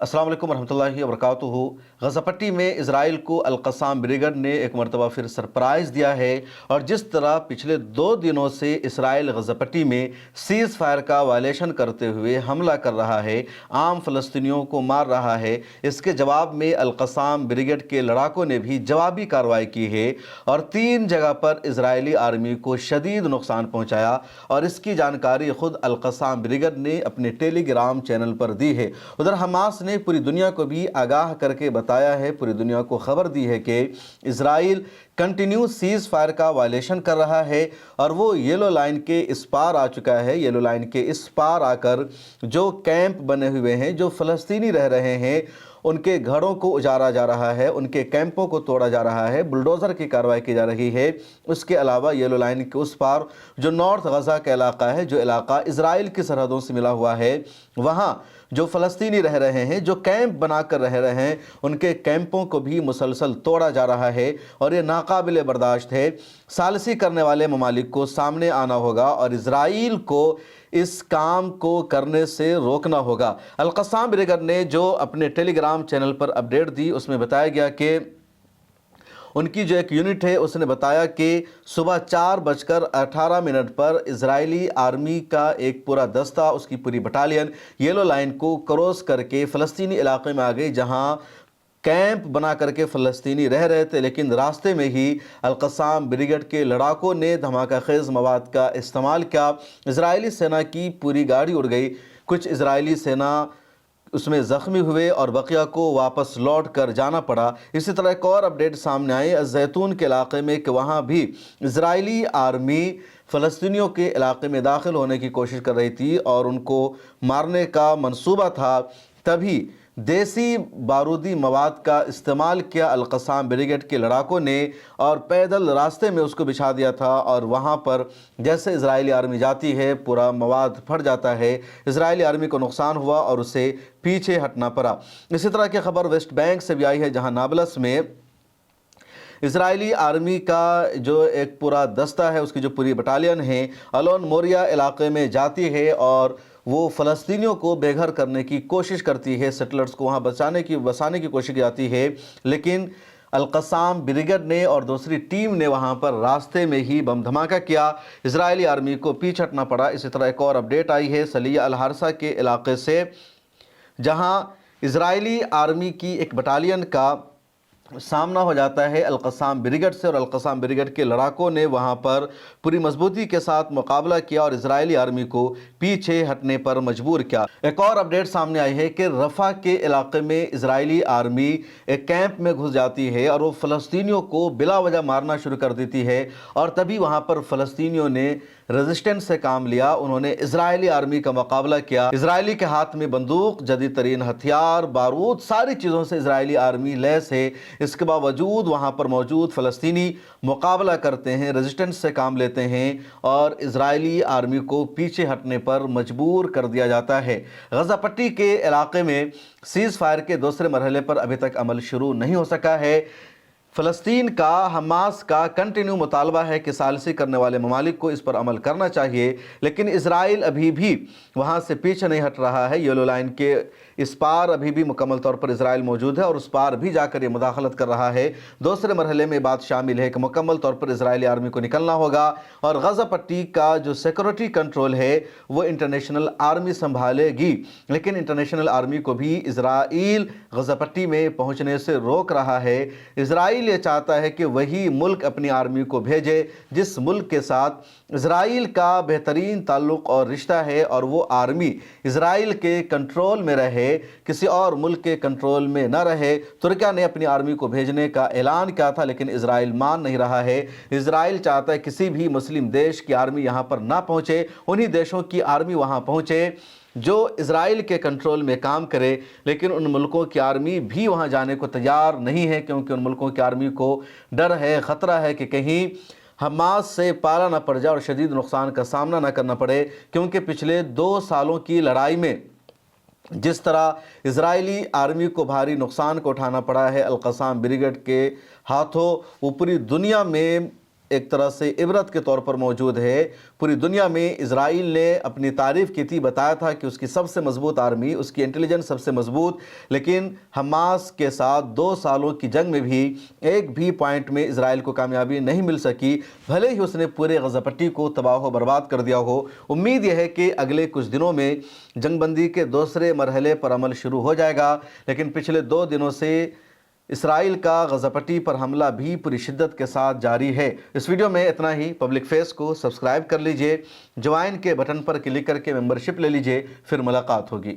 अस्सलाम वालेकुम रहमतुल्लाहि व बरकातुहू। गज़ा पट्टी में इसराइल को अल-क़स्साम ब्रिगेड ने एक मरतबा फिर सरप्राइज़ दिया है और जिस तरह पिछले 2 दिनों से इसराइल गज़ा पट्टी में सीज़ फायर का वायलेशन करते हुए हमला कर रहा है, आम फ़लस्तीनियों को मार रहा है, इसके जवाब में अल-क़स्साम ब्रिगेड के लड़ाकों ने भी जवाबी कार्रवाई की है और 3 जगह पर इजरायली आर्मी को शदीद नुकसान पहुँचाया और इसकी जानकारी ख़ुद अल-क़स्साम ब्रिगेड ने अपने टेलीग्राम चैनल पर दी है। उधर हमास ने पूरी दुनिया को भी आगाह करके बताया है, पूरी दुनिया को खबर दी है कि इजराइल कंटिन्यू सीज़ फायर का वायलेशन कर रहा है और वो येलो लाइन के इस पार आ चुका है। येलो लाइन के इस पार आकर जो कैंप बने हुए हैं, जो फ़लस्तीनी रह रहे हैं, उनके घरों को उजाड़ा जा रहा है, उनके कैंपों को तोड़ा जा रहा है, बुलडोज़र की कार्रवाई की जा रही है। उसके अलावा येलो लाइन के उस पार जो नॉर्थ गज़ा का इलाका है, जो इलाका इजराइल की सरहदों से मिला हुआ है, वहाँ जो फ़लस्तीनी रह रहे हैं, जो कैंप बनाकर रह रहे हैं, उनके कैंपों को भी मुसलसल तोड़ा जा रहा है और ये नाकाबिल बर्दाश्त है। सालसी करने वाले ममालिक को सामने आना होगा और इजराइल को इस काम को करने से रोकना होगा। अल-क़स्साम ब्रिगेड ने जो अपने टेलीग्राम चैनल पर अपडेट दी, उसमें बताया गया कि उनकी जो एक यूनिट है उसने बताया कि सुबह 4:18 पर इजरायली आर्मी का एक पूरा दस्ता, उसकी पूरी बटालियन येलो लाइन को क्रॉस करके फ़लस्तीनी इलाके में आ गई, जहां कैंप बना करके फ़लस्तीनी रह रहे थे। लेकिन रास्ते में ही अल-क़स्साम ब्रिगेड के लड़ाकों ने धमाका खेज़ मवाद का इस्तेमाल किया। इजरायली सेना की पूरी गाड़ी उड़ गई, कुछ इजरायली सेना उसमें ज़ख्मी हुए और बकिया को वापस लौट कर जाना पड़ा। इसी तरह एक और अपडेट सामने आई ज़ैतून के इलाके में कि वहाँ भी इजरायली आर्मी फ़लस्तीनियों के इलाके में दाखिल होने की कोशिश कर रही थी और उनको मारने का मंसूबा था। तभी देसी बारूदी मवाद का इस्तेमाल किया अल-क़स्साम ब्रिगेड के लड़ाकों ने और पैदल रास्ते में उसको बिछा दिया था और वहाँ पर जैसे इजरायली आर्मी जाती है, पूरा मवाद फट जाता है। इजरायली आर्मी को नुकसान हुआ और उसे पीछे हटना पड़ा। इसी तरह की खबर वेस्ट बैंक से भी आई है, जहाँ नाबलस में इजरायली आर्मी का जो एक पूरा दस्ता है, उसकी जो पूरी बटालियन है, अलोन मोरिया इलाके में जाती है और वो फ़लस्तीनियों को बेघर करने की कोशिश करती है, सेटलर्स को वहाँ बसाने की कोशिश की जाती है। लेकिन अल-क़स्साम ब्रिगेड ने और दूसरी टीम ने वहाँ पर रास्ते में ही बम धमाका किया, इजरायली आर्मी को पीछे हटना पड़ा। इसी तरह एक और अपडेट आई है सलिया अल-हारसा के इलाके से, जहाँ इजरायली आर्मी की एक बटालियन का सामना हो जाता है अल-क़स्साम ब्रिगेड से और अल-क़स्साम ब्रिगेड के लड़ाकों ने वहाँ पर पूरी मजबूती के साथ मुकाबला किया और इजरायली आर्मी को पीछे हटने पर मजबूर किया। एक और अपडेट सामने आई है कि रफ़ा के इलाके में इजरायली आर्मी एक कैंप में घुस जाती है और वो फ़लस्तीनियों को बिला वजह मारना शुरू कर देती है और तभी वहाँ पर फ़लस्तीनियों ने रेजिस्टेंस से काम लिया, उन्होंने इजरायली आर्मी का मुकाबला किया। इजरायली के हाथ में बंदूक, जदीद तरीन हथियार, बारूद, सारी चीज़ों से इजरायली आर्मी लैस है। इसके बावजूद वहाँ पर मौजूद फ़लस्तीनी मुकाबला करते हैं, रेजिस्टेंस से काम लेते हैं और इजरायली आर्मी को पीछे हटने पर मजबूर कर दिया जाता है। गज़ा पट्टी के इलाके में सीज़ फायर के दूसरे मरहले पर अभी तक अमल शुरू नहीं हो सका है। फ़लस्तीन का, हमास का कंटिन्यू मुतालबा है कि सालसी करने वाले ममालिक को इस पर अमल करना चाहिए, लेकिन इजराइल अभी भी वहाँ से पीछे नहीं हट रहा है। येलो लाइन के इस पार अभी भी मुकम्मल तौर पर इजराइल मौजूद है और उस पार भी जाकर ये मुदाखलत कर रहा है। दूसरे मरहले में बात शामिल है कि मुकम्मल तौर पर इजरायली आर्मी को निकलना होगा और गज़ा पट्टी का जो सिक्योरिटी कंट्रोल है वो इंटरनेशनल आर्मी संभालेगी, लेकिन इंटरनेशनल आर्मी को भी इजराइल गज़ा पट्टी में पहुँचने से रोक रहा है। इजराइल ये चाहता है कि वही मुल्क अपनी आर्मी को भेजे जिस मुल्क के साथ इजराइल का बेहतरीन ताल्लुक़ और रिश्ता है और वो आर्मी इजराइल के कंट्रोल में रहे, किसी और मुल्क के कंट्रोल में न रहे। तुर्किया ने अपनी आर्मी को भेजने का ऐलान किया था, लेकिन इजराइल मान नहीं रहा है। इजराइल चाहता है किसी भी मुस्लिम देश की आर्मी यहाँ पर ना पहुँचे, उन्हीं देशों की आर्मी वहाँ पहुँचे जो इजराइल के कंट्रोल में काम करे। लेकिन उन मुल्कों की आर्मी भी वहाँ जाने को तैयार नहीं है, क्योंकि उन मुल्कों की आर्मी को डर है, ख़तरा है कि कहीं हमास से पाला ना पड़ जाए और शदीद नुकसान का सामना ना करना पड़े। क्योंकि पिछले 2 सालों की लड़ाई में जिस तरह इजरायली आर्मी को भारी नुकसान को उठाना पड़ा है अल-क़स्साम ब्रिगेड के हाथों, वो पूरी दुनिया में ایک طرح سے عبرت کے طور پر موجود ہے۔ پوری دنیا میں اسرائیل نے اپنی تعریف کی تھی، بتایا تھا کہ اس کی سب سے مضبوط آرمی، اس کی انٹیلیجنس سب سے مضبوط، لیکن حماس کے ساتھ 2 سالوں کی جنگ میں بھی ایک بھی پوائنٹ میں اسرائیل کو کامیابی نہیں مل سکی، بھلے ہی اس نے پورے غزہ پٹی کو تباہ و برباد کر دیا ہو۔ امید یہ ہے کہ اگلے کچھ دنوں میں جنگ بندی کے دوسرے مرحلے پر عمل شروع ہو جائے گا، لیکن پچھلے 2 دنوں سے اسرائیل کا غزہ پٹی پر حملہ بھی پوری شدت کے ساتھ جاری ہے۔ اس ویڈیو میں اتنا ہی۔ پبلک فیس کو سبسکرائب کر لیجئے، جوائن کے بٹن پر کلک کر کے ممبرشپ لے لیجئے، پھر ملاقات ہوگی۔